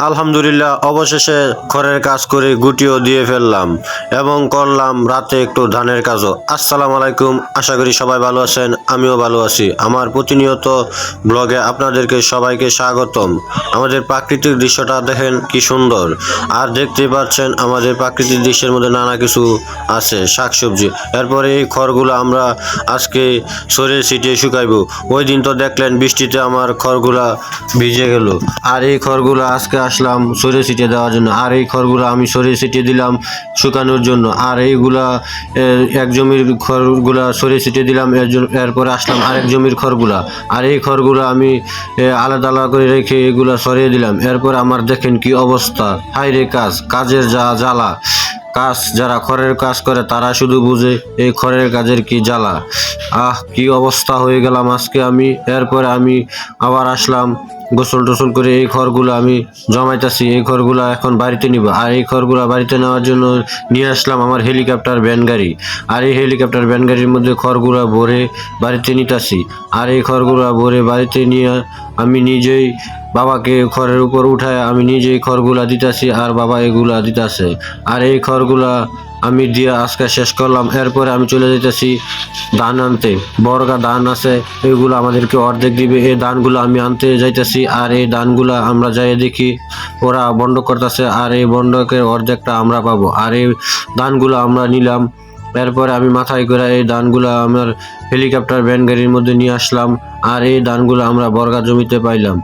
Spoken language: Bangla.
আলহামদুলিল্লাহ, অবশেষে খড়ের কাজ করে গুটিও দিয়ে ফেললাম এবং করলাম রাতে একটু ধানের কাজও। আসসালামু আলাইকুম, আশা করি সবাই ভালো আছেন, আমিও ভালো আছি। আমার প্রতিনিয়ত ব্লগে আপনাদেরকে সবাইকে স্বাগতম। আমাদের প্রাকৃতিক দৃশ্যটা দেখেন কি সুন্দর, আর দেখতে পাচ্ছেন আমাদের প্রাকৃতিক দৃশ্যের মধ্যে নানা কিছু আছে, শাকসবজি। এরপরে এই খড়গুলো আমরা আজকে সরিয়ে ছিটিয়ে শুকাইবো। ওই দিন তো দেখলেন বৃষ্টিতে আমার খড়গুলা ভিজে গেল, আর এই খড়গুলো আজকে আসলাম সরিয়ে ছিটিয়ে দেওয়ার জন্য। আর এই খড়গুলো আমি সরিয়ে ছিটিয়ে দিলাম শুকানোর জন্য। আর এইগুলা এক জমির খড়গুলা সরিয়ে ছিটিয়ে দিলাম, এরপরে আসলাম আরেক জমির খড়গুলা। আর এই খড়গুলো আমি আলাদা আলাদা করে রেখে এগুলা সরিয়ে দিলাম। এরপর আমার দেখেন কি অবস্থা, হাই রে কাজের যা জ্বালা। যারা খড়ের কাজ করে তারা শুধু বুঝে এই খড়ের কাজের কি জ্বালা। কি অবস্থা হয়ে গেলাম আজকে আমি। এরপরে আমি আবার আসলাম গোসল টোসল করে এই খড়গুলো আমি জমাইতেছি। এই খড়গুলো এখন বাড়িতে নিব। আর এই খড়গুলো বাড়িতে নেওয়ার জন্য নিয়ে আসলাম আমার হেলিকপ্টার ভ্যান গাড়ি। আর এই হেলিকপ্টার ভ্যান গাড়ির মধ্যে খড়গুলো ভরে বাড়িতে নিতেছি। আর এই খড়গুলো ভরে বাড়িতে নিয়ে আমি নিজেই বাবাকে খড়ের উপর উঠায় আমি নিজেই খড়গুলা দিতেছি, আর বাবা এগুলা দিতেছে। আর এই খড়গুলা আমি দিয়ে আজকে শেষ করলাম। এরপরে আমি চলে যেতেছি ধান আনতে। বর্গা ধান আছে, এগুলো আমাদেরকে অর্ধেক দিবে। এই ধানগুলো আমি আনতে যাইতেছি। আর এই ধানগুলা আমরা যাই দেখি ওরা বন্ধক করতেছে, আর এই বন্ধকের অর্ধেকটা আমরা পাবো। আর এই ধানগুলো আমরা নিলাম। এরপরে আমি মাথায় করে এই ধানগুলো আমার হেলিকপ্টার ভ্যান গাড়ির মধ্যে নিয়ে আসলাম। আর এই ধানগুলো আমরা বর্গা জমিতে পাইলাম।